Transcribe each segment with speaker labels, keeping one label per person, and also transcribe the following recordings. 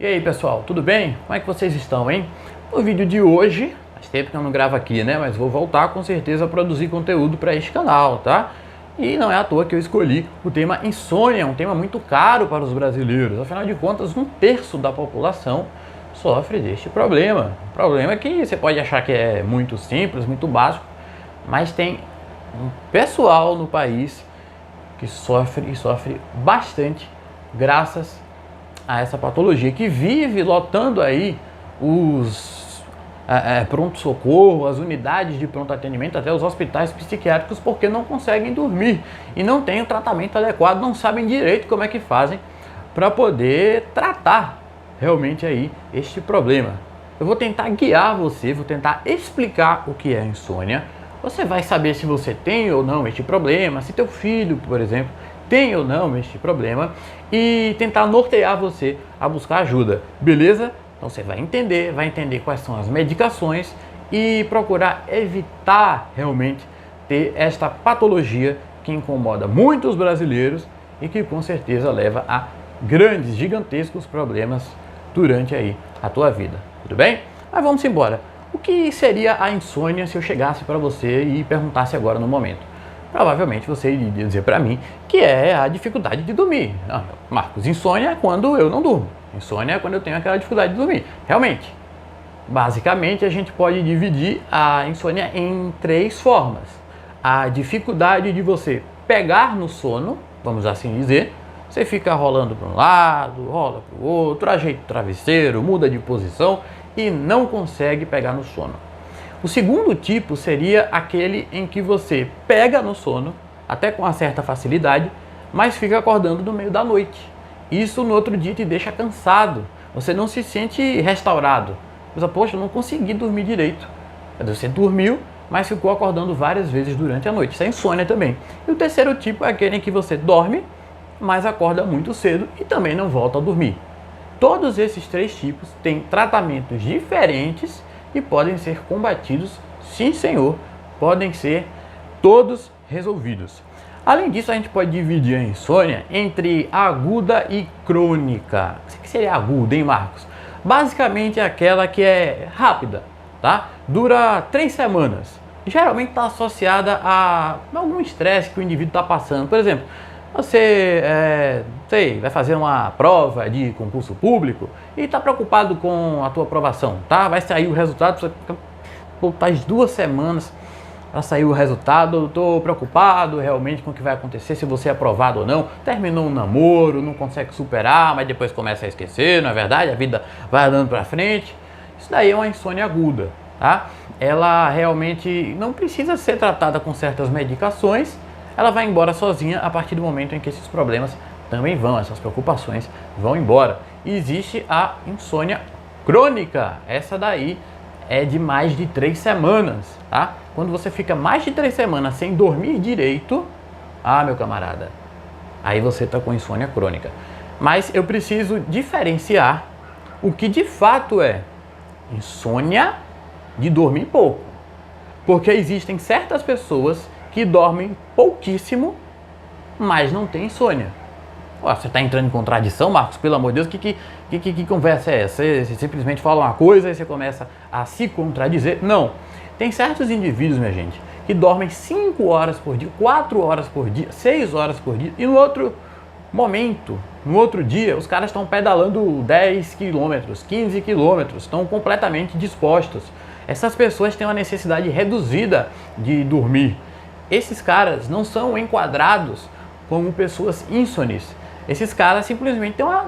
Speaker 1: E aí pessoal, tudo bem? Como é que vocês estão, hein? No vídeo de hoje, faz tempo que eu não gravo aqui, né? Mas vou voltar com certeza a produzir conteúdo para este canal, tá? E não é à toa que eu escolhi o tema insônia, um tema muito caro para os brasileiros. Afinal de contas, 1/3 da população sofre deste problema. Um problema que você pode achar que é muito simples, muito básico, mas tem um pessoal no país que sofre e sofre bastante graças a essa patologia, que vive lotando aí os pronto-socorro, as unidades de pronto atendimento, até os hospitais psiquiátricos, porque não conseguem dormir e não têm o tratamento adequado, não sabem direito como é que fazem para poder tratar realmente aí este problema. Eu vou tentar guiar você, vou tentar explicar o que é insônia. Você vai saber se você tem ou não este problema, se teu filho, por exemplo, tem ou não este problema, e tentar nortear você a buscar ajuda, beleza? Então você vai entender quais são as medicações e procurar evitar realmente ter esta patologia que incomoda muitos brasileiros e que com certeza leva a grandes, gigantescos problemas durante aí a tua vida, tudo bem? Mas vamos embora. O que seria a insônia se eu chegasse para você e perguntasse agora no momento? Provavelmente você iria dizer para mim que é a dificuldade de dormir. Ah, Marcos, insônia é quando eu não durmo. Insônia é quando eu tenho aquela dificuldade de dormir. Realmente, basicamente a gente pode dividir a insônia em 3 formas. A dificuldade de você pegar no sono, vamos assim dizer. Você fica rolando para um lado, rola para o outro, ajeita o travesseiro, muda de posição e não consegue pegar no sono. O segundo tipo seria aquele em que você pega no sono, até com uma certa facilidade, mas fica acordando no meio da noite. Isso no outro dia te deixa cansado, você não se sente restaurado. Você, poxa, eu não consegui dormir direito. Você dormiu, mas ficou acordando várias vezes durante a noite. Isso é insônia também. E o terceiro tipo é aquele em que você dorme, mas acorda muito cedo e também não volta a dormir. Todos esses 3 tipos têm tratamentos diferentes e podem ser combatidos, sim senhor, podem ser todos resolvidos. Além disso, a gente pode dividir a insônia entre aguda e crônica. O que seria aguda, hein, Marcos? Basicamente é aquela que é rápida, tá? Dura 3 semanas. Geralmente está associada a algum estresse que o indivíduo está passando. Por exemplo, você vai fazer uma prova de concurso público e está preocupado com a tua aprovação, tá? Vai sair o resultado, você faz 2 semanas para sair o resultado, estou preocupado realmente com o que vai acontecer, se você é aprovado ou não. Terminou um namoro, não consegue superar, mas depois começa a esquecer, não é verdade? A vida vai andando para frente. Isso daí é uma insônia aguda, tá? Ela realmente não precisa ser tratada com certas medicações. Ela vai embora sozinha a partir do momento em que esses problemas também essas preocupações vão embora. E existe a insônia crônica. Essa daí é de mais de 3 semanas, tá? Quando você fica mais de 3 semanas sem dormir direito, meu camarada, aí você está com insônia crônica. Mas eu preciso diferenciar o que de fato é insônia de dormir pouco. Porque existem certas pessoas que dormem pouquíssimo, mas não tem insônia. Você está entrando em contradição, Marcos? Pelo amor de Deus, que conversa é essa? Você simplesmente fala uma coisa e você começa a se contradizer? Não. Tem certos indivíduos, minha gente, que dormem 5 horas por dia, 4 horas por dia, 6 horas por dia, e no outro momento, no outro dia, os caras estão pedalando 10 quilômetros, 15 quilômetros, estão completamente dispostos. Essas pessoas têm uma necessidade reduzida de dormir. Esses caras não são enquadrados como pessoas ínsônes. Esses caras simplesmente têm uma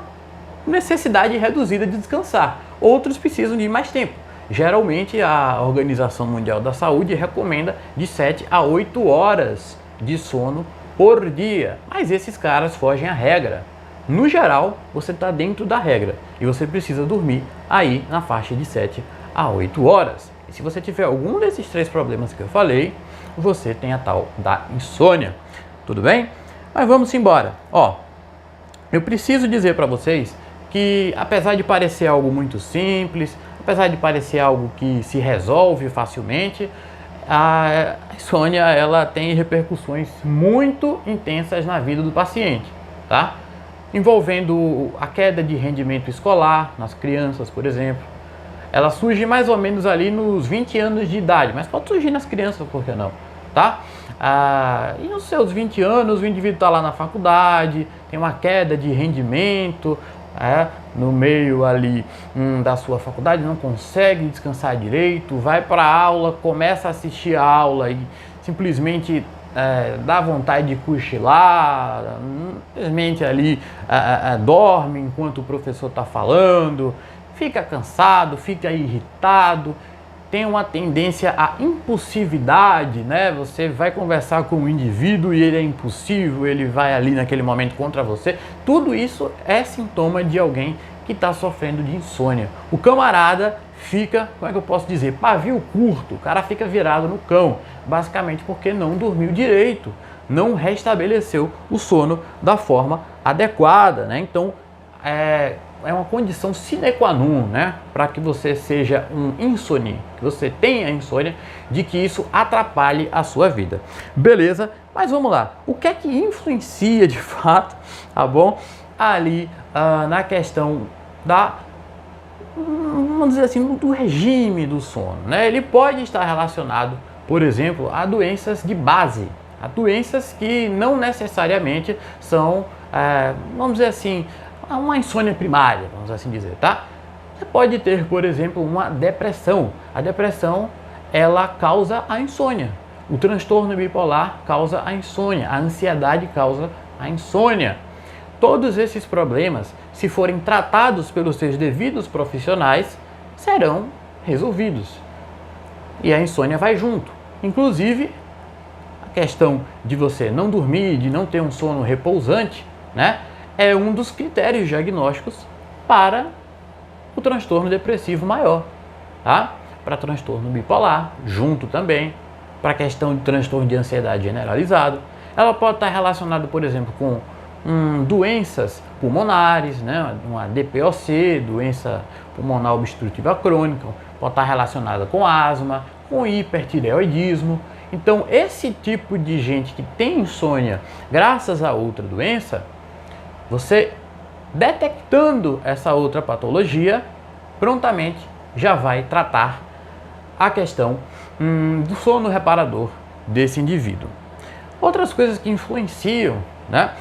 Speaker 1: necessidade reduzida de descansar. Outros precisam de mais tempo. Geralmente a Organização Mundial da Saúde recomenda de 7 a 8 horas de sono por dia. Mas esses caras fogem à regra. No geral, você está dentro da regra e você precisa dormir aí na faixa de 7 a 8 horas. E se você tiver algum desses 3 problemas que eu falei, você tem a tal da insônia, tudo bem? Mas vamos embora. Eu preciso dizer para vocês que, apesar de parecer algo muito simples, apesar de parecer algo que se resolve facilmente, a insônia ela tem repercussões muito intensas na vida do paciente, tá? envolvendo a queda de rendimento escolar nas crianças, por exemplo. Ela surge mais ou menos ali nos 20 anos de idade, mas pode surgir nas crianças, por que não? Tá? E nos seus 20 anos, o indivíduo está lá na faculdade, tem uma queda de rendimento, no meio ali da sua faculdade, não consegue descansar direito, vai para a aula, começa a assistir a aula e simplesmente dá vontade de cochilar, simplesmente ali dorme enquanto o professor está falando, fica cansado, fica irritado, tem uma tendência à impulsividade, né? Você vai conversar com um indivíduo e ele é impulsivo, ele vai ali naquele momento contra você. Tudo isso é sintoma de alguém que está sofrendo de insônia. O camarada fica, como é que eu posso dizer, pavio curto, o cara fica virado no cão, basicamente porque não dormiu direito, não restabeleceu o sono da forma adequada, né? Então, é uma condição sine qua non, né, para que você seja um insone, que você tenha insônia, de que isso atrapalhe a sua vida. Beleza? Mas vamos lá. O que é que influencia de fato, tá bom, ali na questão da, vamos dizer assim, do regime do sono, né? Ele pode estar relacionado, por exemplo, a doenças de base, a doenças que não necessariamente são, vamos dizer assim, uma insônia primária, vamos assim dizer, tá? Você pode ter, por exemplo, uma depressão. A depressão, ela causa a insônia. O transtorno bipolar causa a insônia. A ansiedade causa a insônia. Todos esses problemas, se forem tratados pelos seus devidos profissionais, serão resolvidos. E a insônia vai junto. Inclusive, a questão de você não dormir, de não ter um sono repousante, né? É um dos critérios diagnósticos para o transtorno depressivo maior, tá? Para transtorno bipolar, junto também, para a questão de transtorno de ansiedade generalizado. Ela pode estar relacionada, por exemplo, com doenças pulmonares, né? Uma DPOC, doença pulmonar obstrutiva crônica, pode estar relacionada com asma, com hipertireoidismo. Então, esse tipo de gente que tem insônia graças a outra doença, você detectando essa outra patologia, prontamente já vai tratar a questão do sono reparador desse indivíduo. Outras coisas que influenciam, né,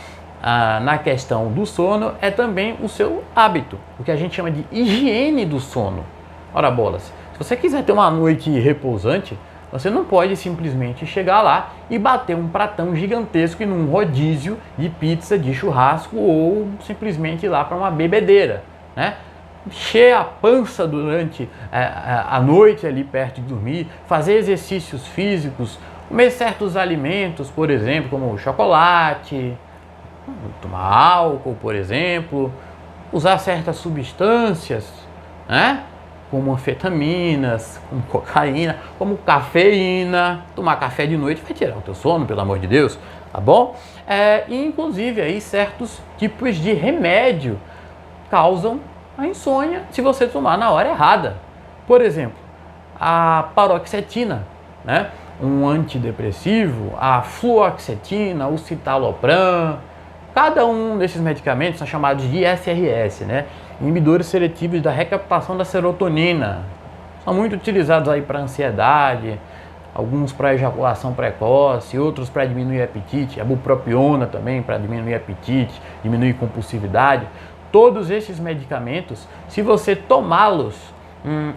Speaker 1: na questão do sono é também o seu hábito, o que a gente chama de higiene do sono. Ora bolas, se você quiser ter uma noite repousante, você não pode simplesmente chegar lá e bater um pratão gigantesco em um rodízio de pizza, de churrasco ou simplesmente ir lá para uma bebedeira, né? Encher a pança durante a noite ali perto de dormir, fazer exercícios físicos, comer certos alimentos, por exemplo, como chocolate, tomar álcool, por exemplo, usar certas substâncias, né? Como anfetaminas, como cocaína, como cafeína. Tomar café de noite vai tirar o teu sono, pelo amor de Deus, tá bom? E inclusive aí certos tipos de remédio causam a insônia se você tomar na hora errada. Por exemplo, a paroxetina, né? Um antidepressivo, a fluoxetina, o citalopram. Cada um desses medicamentos são chamados de ISRS, né? Inibidores seletivos da recaptação da serotonina. São muito utilizados aí para ansiedade, alguns para ejaculação precoce, outros para diminuir apetite, a bupropiona também para diminuir apetite, diminuir compulsividade. Todos esses medicamentos, se você tomá-los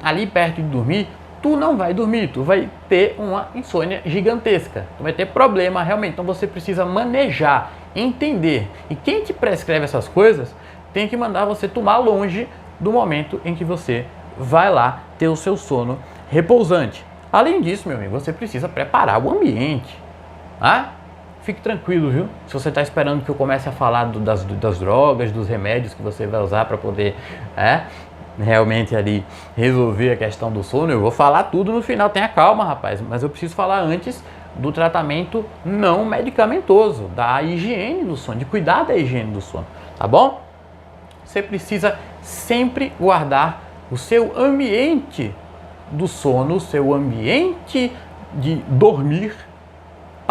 Speaker 1: ali perto de dormir, tu não vai dormir, tu vai ter uma insônia gigantesca, tu vai ter problema realmente. Então você precisa manejar, entender. E quem te prescreve essas coisas tem que mandar você tomar longe do momento em que você vai lá ter o seu sono repousante. Além disso, meu amigo, você precisa preparar o ambiente. Tá? Fique tranquilo, viu? Se você está esperando que eu comece a falar das drogas, dos remédios que você vai usar para poder realmente ali resolver a questão do sono, eu vou falar tudo no final. Tenha calma, rapaz, mas eu preciso falar antes do tratamento não medicamentoso, da higiene do sono, de cuidar da higiene do sono, tá bom? Você precisa sempre guardar o seu ambiente do sono, o seu ambiente de dormir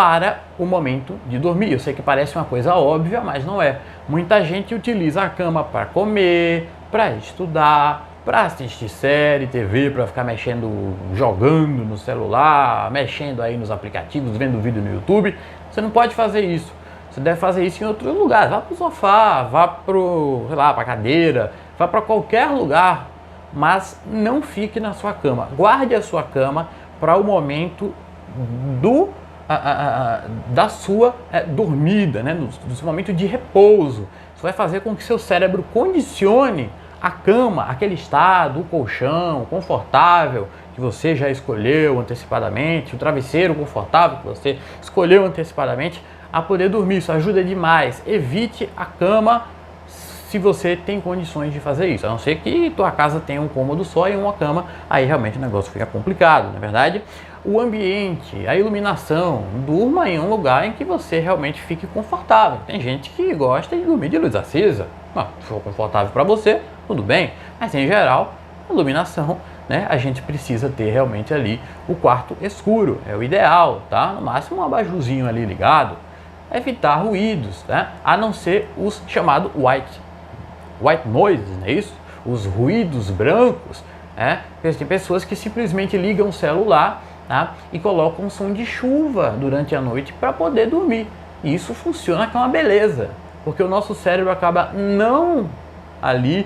Speaker 1: para o momento de dormir. Eu sei que parece uma coisa óbvia, mas não é. Muita gente utiliza a cama para comer, para estudar, para assistir série, TV, para ficar mexendo, jogando no celular, mexendo aí nos aplicativos, vendo vídeo no YouTube. Você não pode fazer isso. Você deve fazer isso em outro lugar. Vá para o sofá, vá para a cadeira, vá para qualquer lugar, mas não fique na sua cama. Guarde a sua cama para o momento da sua dormida, né? do seu momento de repouso. Isso vai fazer com que seu cérebro condicione a cama, aquele estado, o colchão confortável que você já escolheu antecipadamente, o travesseiro confortável que você escolheu antecipadamente, a poder dormir. Isso ajuda demais. Evite a cama se você tem condições de fazer isso, a não ser que tua casa tenha um cômodo só e uma cama, aí realmente o negócio fica complicado, não é verdade? O ambiente, a iluminação, durma em um lugar em que você realmente fique confortável. Tem gente que gosta de dormir de luz acesa. Se for confortável para você, tudo bem, mas em geral, a iluminação, né, a gente precisa ter realmente ali o quarto escuro, é o ideal, tá? No máximo um abajurzinho ali ligado, evitar ruídos, né? A não ser os chamados white noises, não é isso? Os ruídos brancos, né? Tem pessoas que simplesmente ligam o celular, tá? E colocam um som de chuva durante a noite para poder dormir. E isso funciona que é uma beleza, porque o nosso cérebro acaba não ali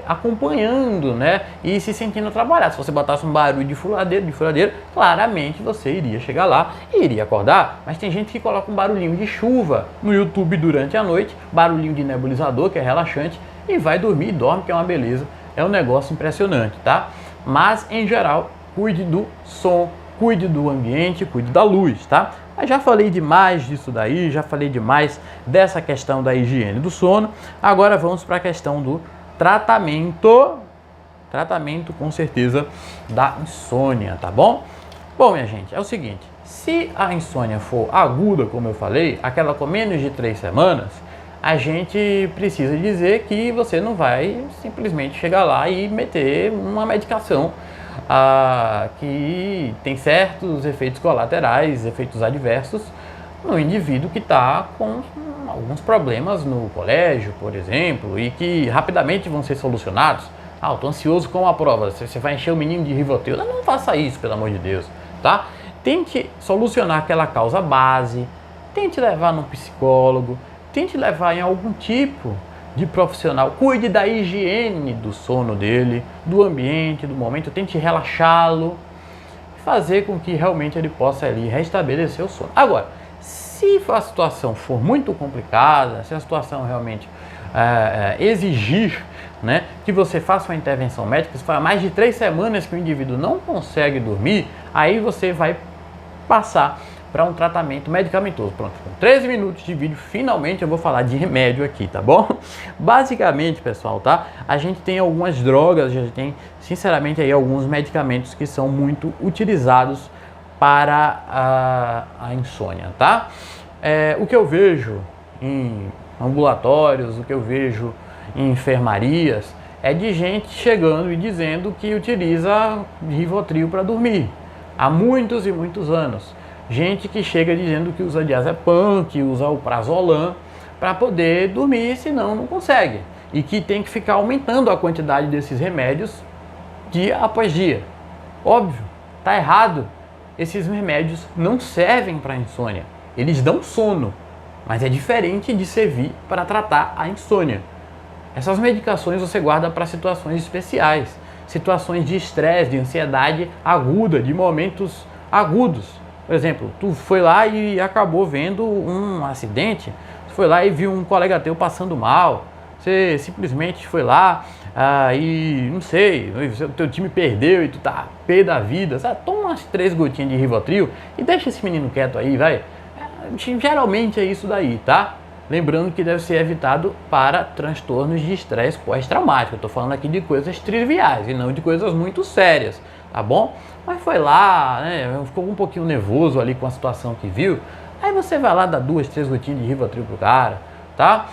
Speaker 1: acompanhando, né? E se sentindo atrapalhado. Se você botasse um barulho de furadeiro, claramente você iria chegar lá e iria acordar. Mas tem gente que coloca um barulhinho de chuva no YouTube durante a noite, barulhinho de nebulizador, que é relaxante, e vai dormir e dorme, que é uma beleza. É um negócio impressionante, tá? Mas, em geral, cuide do som, cuide do ambiente, cuide da luz, tá? Eu já falei demais disso daí, já falei demais dessa questão da higiene do sono. Agora vamos para a questão do tratamento. Tratamento, com certeza, da insônia, tá bom? Bom, minha gente, é o seguinte. Se a insônia for aguda, como eu falei, aquela com menos de 3 semanas, a gente precisa dizer que você não vai simplesmente chegar lá e meter uma medicação que tem certos efeitos colaterais, efeitos adversos no indivíduo que está com alguns problemas no colégio, por exemplo, e que rapidamente vão ser solucionados. Eu estou ansioso com a prova, você vai encher o menino de Rivotril. Não faça isso, pelo amor de Deus, tá? Tente solucionar aquela causa base, tente levar no psicólogo, tente levar em algum tipo de profissional, cuide da higiene do sono dele, do ambiente, do momento, tente relaxá-lo, fazer com que realmente ele possa ali restabelecer o sono. Agora, se a situação for muito complicada, se a situação realmente exigir, né, que você faça uma intervenção médica, se for mais de 3 semanas que o indivíduo não consegue dormir, aí você vai passar para um tratamento medicamentoso. Pronto, com 13 minutos de vídeo, finalmente eu vou falar de remédio aqui, tá bom? Basicamente, pessoal, tá? A gente tem algumas drogas, a gente tem, sinceramente, aí alguns medicamentos que são muito utilizados para a insônia, tá? O que eu vejo em ambulatórios, o que eu vejo em enfermarias, é de gente chegando e dizendo que utiliza Rivotril para dormir, há muitos e muitos anos. Gente que chega dizendo que usa diazepam, que usa o prazolam para poder dormir, senão não consegue. E que tem que ficar aumentando a quantidade desses remédios dia após dia. Óbvio, tá errado. Esses remédios não servem para insônia. Eles dão sono, mas é diferente de servir para tratar a insônia. Essas medicações você guarda para situações especiais, situações de estresse, de ansiedade aguda, de momentos agudos. Por exemplo, tu foi lá e acabou vendo um acidente, tu foi lá e viu um colega teu passando mal, você simplesmente foi lá e, não sei, o teu time perdeu e tu tá pé da vida, sabe? Toma umas 3 gotinhas de Rivotril e deixa esse menino quieto aí, vai. Geralmente é isso daí, tá? Lembrando que deve ser evitado para transtornos de estresse pós-traumático. Eu tô falando aqui de coisas triviais e não de coisas muito sérias, tá bom? Mas foi lá, né, ficou um pouquinho nervoso ali com a situação que viu, aí você vai lá, dá 2, 3 gotinhas de Rivotril pro cara, tá?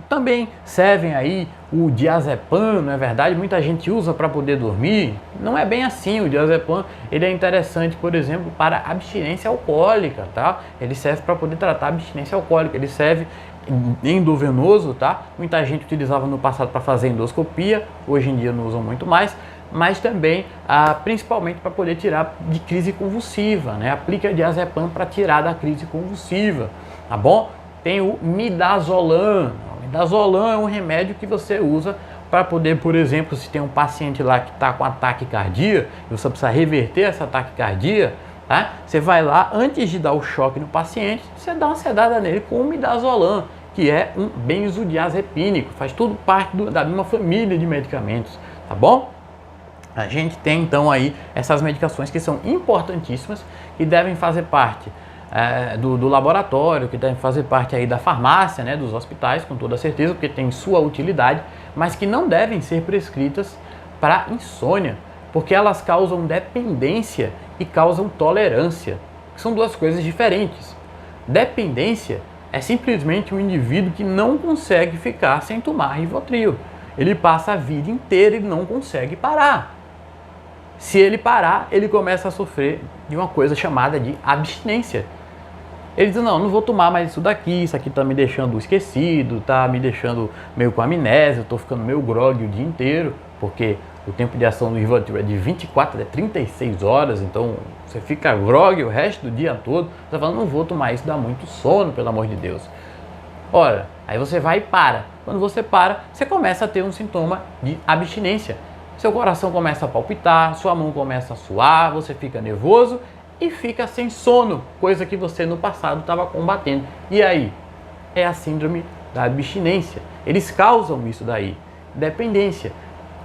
Speaker 1: Também servem aí o diazepam, não é verdade? Muita gente usa para poder dormir. Não é bem assim. O diazepam, ele é interessante, por exemplo, para abstinência alcoólica, tá? Ele serve para poder tratar a abstinência alcoólica. Ele serve endovenoso, tá? Muita gente utilizava no passado para fazer endoscopia, hoje em dia não usam muito mais, mas também principalmente para poder tirar de crise convulsiva, né? Aplica diazepam para tirar da crise convulsiva, tá bom? Tem o midazolam. O midazolam é um remédio que você usa para poder, por exemplo, se tem um paciente lá que está com ataque cardíaco e você precisa reverter essa taquicardia, tá? Você vai lá, antes de dar o choque no paciente, você dá uma sedada nele com o midazolam, que é um benzodiazepínico, faz tudo parte da mesma família de medicamentos, tá bom? A gente tem então aí essas medicações que são importantíssimas, que devem fazer parte do laboratório, que devem fazer parte aí da farmácia, né, dos hospitais, com toda certeza, porque tem sua utilidade, mas que não devem ser prescritas para insônia, porque elas causam dependência e causam tolerância, que são duas coisas diferentes. Dependência é simplesmente um indivíduo que não consegue ficar sem tomar Rivotril. Ele passa a vida inteira e não consegue parar. Se ele parar, ele começa a sofrer de uma coisa chamada de abstinência. Ele diz, não vou tomar mais isso aqui tá me deixando esquecido, tá me deixando meio com amnésia, eu tô ficando meio grogue o dia inteiro, porque o tempo de ação do Rivotril é de 24 a 36 horas, então você fica grogue o resto do dia todo. Você tá falando, não vou tomar isso, dá muito sono, pelo amor de Deus. Ora, aí você vai e para. Quando você para, você começa a ter um sintoma de abstinência. Seu coração começa a palpitar, sua mão começa a suar, você fica nervoso e fica sem sono, coisa que você no passado estava combatendo. E aí? É a síndrome da abstinência. Eles causam isso daí, dependência.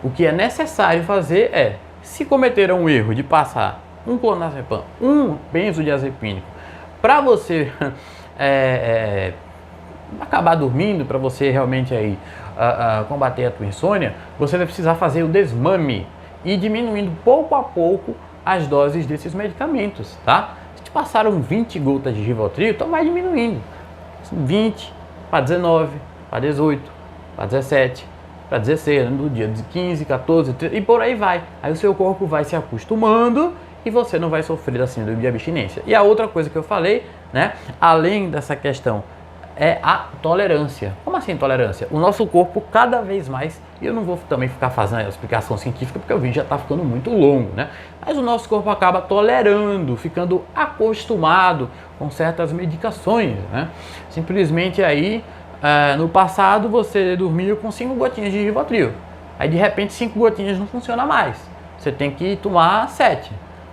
Speaker 1: O que é necessário fazer é, se cometeram um erro de passar um clonazepam, um benzodiazepínico, para você acabar dormindo, para você realmente aí combater a tua insônia, você vai precisar fazer o desmame e diminuindo pouco a pouco as doses desses medicamentos, tá? Se te passaram 20 gotas de Rivotril, então vai diminuindo. 20 para 19, para 18, para 17, para 16, no dia de 15, 14, 13, e por aí vai. Aí o seu corpo vai se acostumando e você não vai sofrer da síndrome de abstinência. E a outra coisa que eu falei, né, além dessa questão, é a tolerância. Como assim tolerância? O nosso corpo cada vez mais, e eu não vou também ficar fazendo a explicação científica porque o vídeo já está ficando muito longo, né? Mas o nosso corpo acaba tolerando, ficando acostumado com certas medicações, né? Simplesmente aí, no passado você dormia com 5 gotinhas de Rivotril, aí de repente 5 gotinhas não funciona mais, você tem que tomar 7,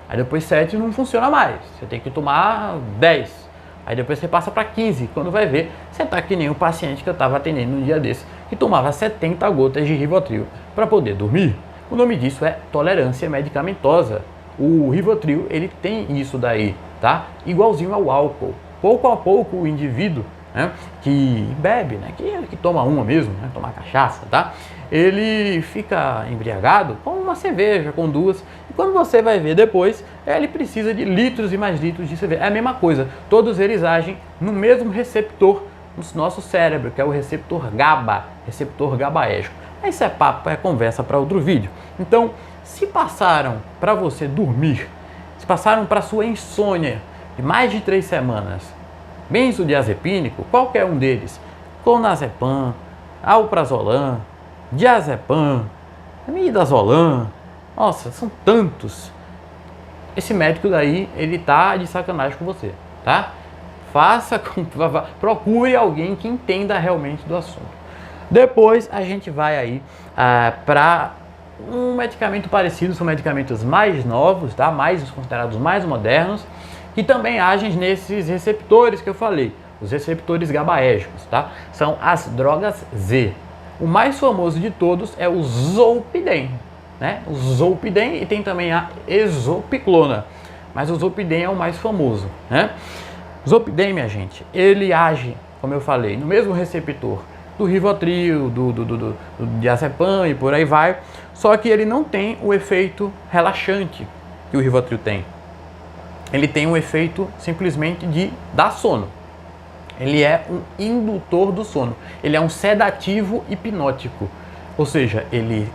Speaker 1: aí depois 7 não funciona mais, você tem que tomar 10. Aí depois você passa para 15, quando vai ver, você está que nem o paciente que eu estava atendendo um dia desse, que tomava 70 gotas de Rivotril para poder dormir. O nome disso é tolerância medicamentosa. O Rivotril, ele tem isso daí, tá? Igualzinho ao álcool. Pouco a pouco o indivíduo, né, que bebe, né, que toma uma mesmo, né, toma cachaça, tá? Ele fica embriagado com uma cerveja, com duas, e quando você vai ver depois, ele precisa de litros e mais litros de cerveja. É a mesma coisa, todos eles agem no mesmo receptor no nosso cérebro, que é o receptor GABA, receptor GABAérgico. Isso é papo, é conversa para outro vídeo. Então, se passaram para você dormir, se passaram para sua insônia de mais de 3 semanas, benzodiazepínico, qualquer um deles, clonazepam, alprazolam, diazepam, midazolam, nossa, são tantos. Esse médico daí, ele tá de sacanagem com você, tá? Procure alguém que entenda realmente do assunto. Depois a gente vai aí para um medicamento parecido, são medicamentos mais novos, tá? Mais considerados mais modernos, que também agem nesses receptores que eu falei, os receptores GABAérgicos, tá? São as drogas Z. O mais famoso de todos é o Zolpidem, né? O Zolpidem, e tem também a Exopiclona, mas o Zolpidem é o mais famoso, né? Zolpidem, minha gente, ele age, como eu falei, no mesmo receptor do Rivotril, do diazepam e por aí vai, só que ele não tem o efeito relaxante que o Rivotril tem. Ele tem um efeito simplesmente de dar sono. Ele é um indutor do sono. Ele é um sedativo hipnótico. Ou seja, ele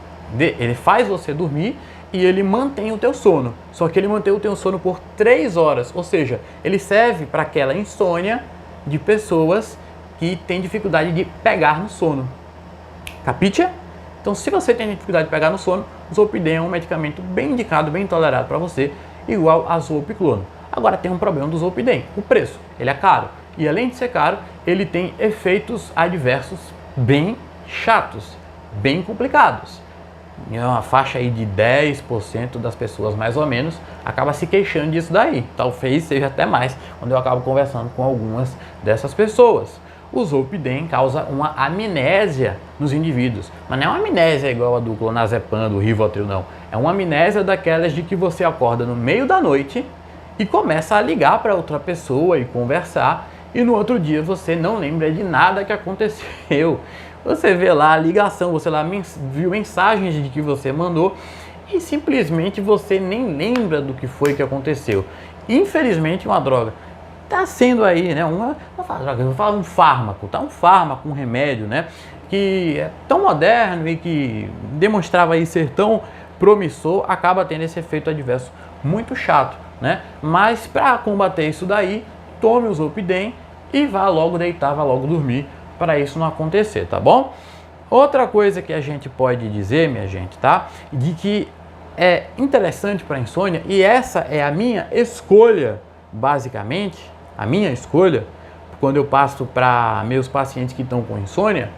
Speaker 1: faz você dormir e ele mantém o teu sono. Só que ele mantém o teu sono por 3 horas. Ou seja, ele serve para aquela insônia de pessoas que têm dificuldade de pegar no sono. Capite? Então, se você tem dificuldade de pegar no sono, o Zolpidem é um medicamento bem indicado, bem tolerado para você, igual a Zolpiclona. Agora tem um problema do Zolpidem, o preço. Ele é caro. E além de ser caro, ele tem efeitos adversos bem chatos, bem complicados. Em uma faixa aí de 10% das pessoas, mais ou menos, acaba se queixando disso daí. Talvez seja até mais, quando eu acabo conversando com algumas dessas pessoas. O Zolpidem causa uma amnésia nos indivíduos. Mas não é uma amnésia igual a do clonazepam, do Rivotril, não. É uma amnésia daquelas de que você acorda no meio da noite e começa a ligar para outra pessoa e conversar, e no outro dia você não lembra de nada que aconteceu. Você vê lá a ligação, você lá viu mensagens de que você mandou e simplesmente você nem lembra do que foi que aconteceu. Infelizmente, uma droga está sendo aí, né? Eu falo um fármaco, tá? Um fármaco, um remédio, né? Que é tão moderno e que demonstrava aí ser tão promissor, acaba tendo esse efeito adverso muito chato, né? Mas para combater isso daí, tome o Zolpidem e vá logo deitar, vá logo dormir, para isso não acontecer, tá bom? Outra coisa que a gente pode dizer, minha gente, tá? De que é interessante para insônia, e essa é a minha escolha, basicamente, a minha escolha, quando eu passo para meus pacientes que estão com insônia,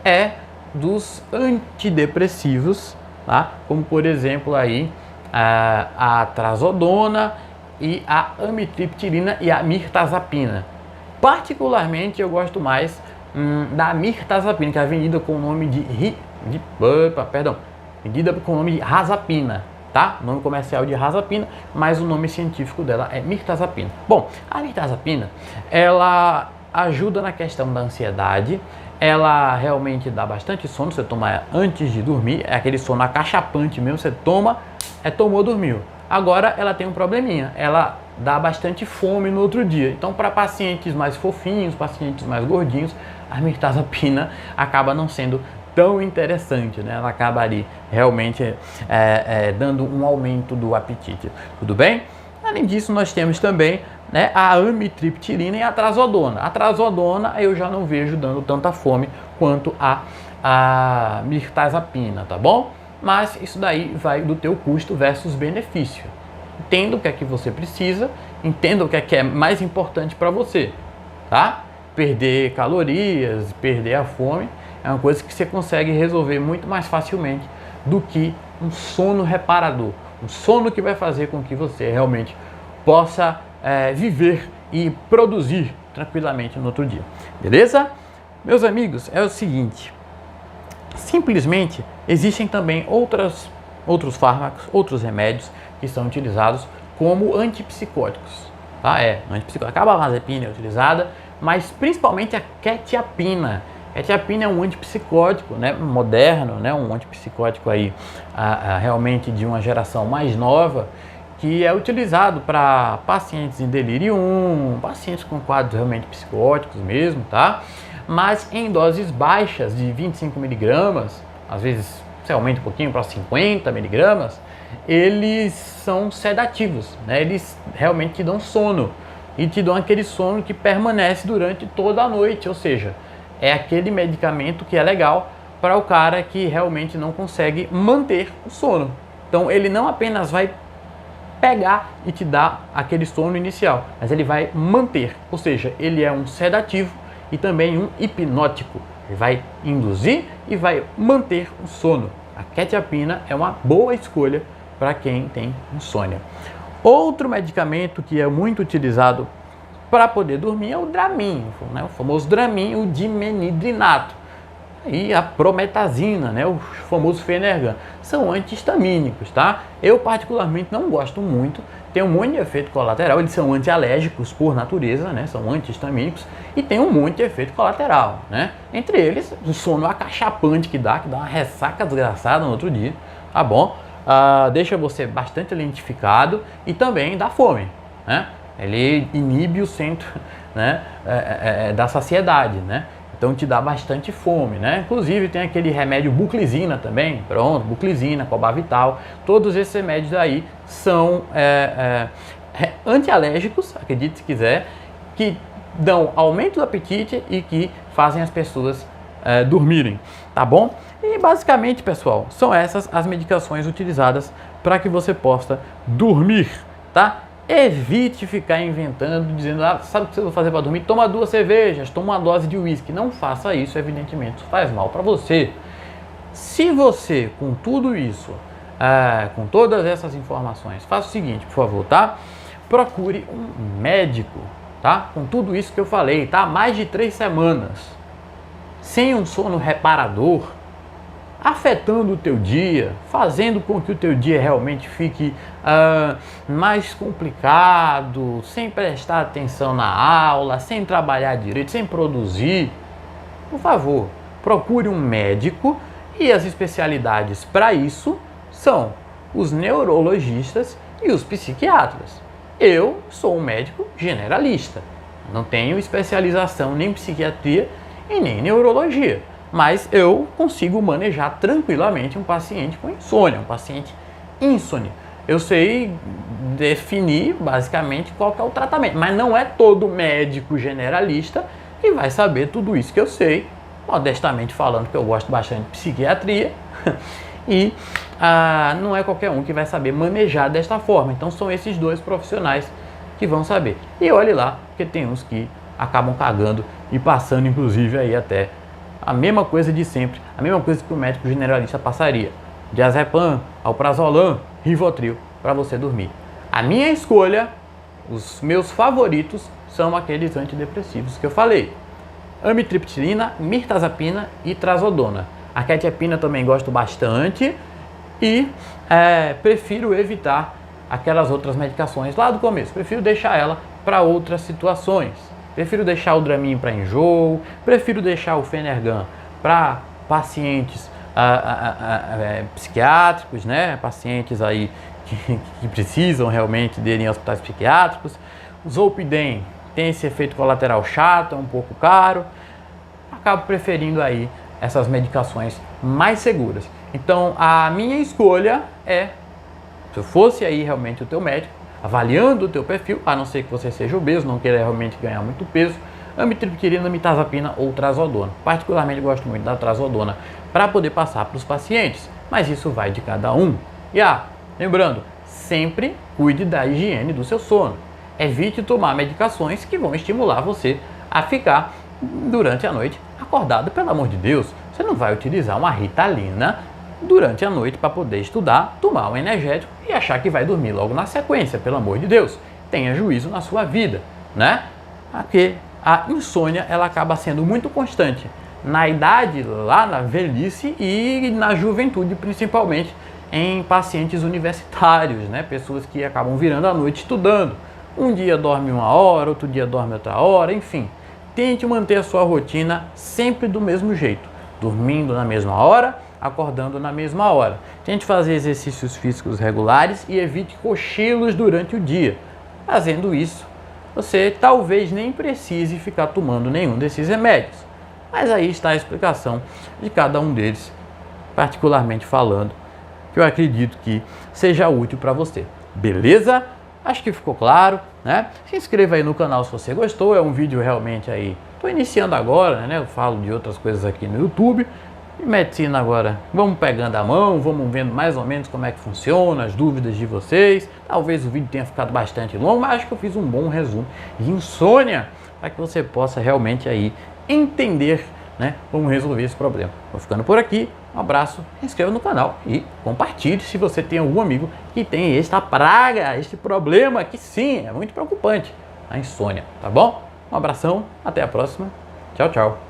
Speaker 1: é dos antidepressivos, tá? Como por exemplo aí a trazodona e a amitriptilina e a mirtazapina. Particularmente eu gosto mais da mirtazapina, que é vendida com o nome vendida com o nome de razapina, tá? O nome comercial de razapina, mas o nome científico dela é mirtazapina. Bom, a mirtazapina, ela ajuda na questão da ansiedade, ela realmente dá bastante sono, você toma antes de dormir, é aquele sono acachapante mesmo, você toma, tomou, dormiu. Agora ela tem um probleminha, ela dá bastante fome no outro dia. Então, para pacientes mais fofinhos, pacientes mais gordinhos, a mirtazapina acaba não sendo tão interessante, né? Ela acaba ali realmente dando um aumento do apetite. Tudo bem? Além disso, nós temos também, né, a amitriptilina e a trazodona. A trazodona eu já não vejo dando tanta fome quanto a mirtazapina, tá bom? Mas isso daí vai do teu custo versus benefício. Entenda o que é que você precisa, entenda o que é mais importante para você, tá? Perder calorias, perder a fome é uma coisa que você consegue resolver muito mais facilmente do que um sono reparador, um sono que vai fazer com que você realmente possa viver e produzir tranquilamente no outro dia, beleza? Meus amigos, é o seguinte, simplesmente existem também outros fármacos, outros remédios que são utilizados como antipsicóticos, tá? Antipsicótico. A carbamazepina é utilizada, mas principalmente a quetiapina. A quetiapina é um antipsicótico, né, moderno, né, um antipsicótico aí realmente de uma geração mais nova, que é utilizado para pacientes em delírio 1, pacientes com quadros realmente psicóticos mesmo, tá? Mas em doses baixas de 25 miligramas, às vezes você aumenta um pouquinho para 50 miligramas, eles são sedativos, né? Eles realmente te dão sono e te dão aquele sono que permanece durante toda a noite, ou seja, é aquele medicamento que é legal para o cara que realmente não consegue manter o sono. Então ele não apenas vai pegar e te dar aquele sono inicial, mas ele vai manter, ou seja, ele é um sedativo e também um hipnótico. Ele vai induzir e vai manter o sono. A quetiapina é uma boa escolha para quem tem insônia. Outro medicamento que é muito utilizado para poder dormir é o Dramin, né? O famoso Dramin, o dimenhidrinato. E a prometazina, né? O famoso Fenergan. São antihistamínicos, tá? Eu particularmente não gosto muito, tem um monte de efeito colateral, eles são antialérgicos por natureza, né? São antihistamínicos e tem um monte de efeito colateral, né? Entre eles, o sono acachapante que dá uma ressaca desgraçada no outro dia, tá bom? Deixa você bastante lentificado e também dá fome, né? ele inibe o centro, né, da saciedade, né? Então te dá bastante fome, né? Inclusive tem aquele remédio buclizina também, pronto, buclizina, Cobavital, todos esses remédios aí são antialérgicos, acredite se quiser, que dão aumento do apetite e que fazem as pessoas dormirem, tá bom? E basicamente, pessoal, são essas as medicações utilizadas para que você possa dormir, tá? Evite ficar inventando, dizendo, sabe o que você vai fazer para dormir? Toma 2 cervejas, toma uma dose de uísque. Não faça isso, evidentemente, isso faz mal para você. Se você, com tudo isso, com todas essas informações, faça o seguinte, por favor, tá? Procure um médico, tá? Com tudo isso que eu falei, tá? Mais de 3 semanas, sem um sono reparador, afetando o teu dia, fazendo com que o teu dia realmente fique mais complicado, sem prestar atenção na aula, sem trabalhar direito, sem produzir, por favor, procure um médico. E as especialidades para isso são os neurologistas e os psiquiatras. Eu sou um médico generalista, não tenho especialização nem em psiquiatria e nem em neurologia. Mas eu consigo manejar tranquilamente um paciente com insônia, um paciente ínsone. Eu sei definir basicamente qual que é o tratamento, mas não é todo médico generalista que vai saber tudo isso que eu sei, modestamente falando, que eu gosto bastante de psiquiatria, e não é qualquer um que vai saber manejar desta forma. Então são esses 2 profissionais que vão saber. E olhe lá, porque tem uns que acabam cagando e passando, inclusive, aí até a mesma coisa de sempre, a mesma coisa que o médico generalista passaria: diazepam, alprazolam, Rivotril, para você dormir. A minha escolha, os meus favoritos, são aqueles antidepressivos que eu falei: amitriptilina, mirtazapina e trazodona. A quetiapina também gosto bastante e prefiro evitar aquelas outras medicações lá do começo, prefiro deixar ela para outras situações. Prefiro deixar o Dramin para enjoo, prefiro deixar o Fenergan para pacientes psiquiátricos, né? Pacientes aí que precisam realmente de ir em hospitais psiquiátricos. O Zolpidem tem esse efeito colateral chato, é um pouco caro. Acabo preferindo aí essas medicações mais seguras. Então a minha escolha se eu fosse aí realmente o teu médico, avaliando o teu perfil, a não ser que você seja obeso, não queira realmente ganhar muito peso, amitriptilina, mirtazapina ou trazodona. Particularmente gosto muito da trazodona para poder passar para os pacientes, mas isso vai de cada um. E lembrando, sempre cuide da higiene do seu sono. Evite tomar medicações que vão estimular você a ficar durante a noite acordado, pelo amor de Deus. Você não vai utilizar uma Ritalina durante a noite para poder estudar, tomar um energético e achar que vai dormir logo na sequência, pelo amor de Deus. Tenha juízo na sua vida, né? Porque a insônia, ela acaba sendo muito constante na idade, lá na velhice e na juventude, principalmente em pacientes universitários, né? Pessoas que acabam virando a noite estudando. Um dia dorme 1 hora, outro dia dorme outra hora, enfim. Tente manter a sua rotina sempre do mesmo jeito, dormindo na mesma hora, acordando na mesma hora. Tente fazer exercícios físicos regulares e evite cochilos durante o dia. Fazendo isso, você talvez nem precise ficar tomando nenhum desses remédios. Mas aí está a explicação de cada um deles, particularmente falando, que eu acredito que seja útil para você. Beleza? Acho que ficou claro, né? Se inscreva aí no canal se você gostou, é um vídeo realmente aí, estou iniciando agora, né? Eu falo de outras coisas aqui no YouTube. E medicina agora, vamos pegando a mão, vamos vendo mais ou menos como é que funciona, as dúvidas de vocês. Talvez o vídeo tenha ficado bastante longo, mas acho que eu fiz um bom resumo de insônia, para que você possa realmente aí entender, né, como resolver esse problema. Vou ficando por aqui, um abraço, se inscreva no canal e compartilhe se você tem algum amigo que tem esta praga, este problema que sim, é muito preocupante, a insônia, tá bom? Um abração, até a próxima, tchau, tchau.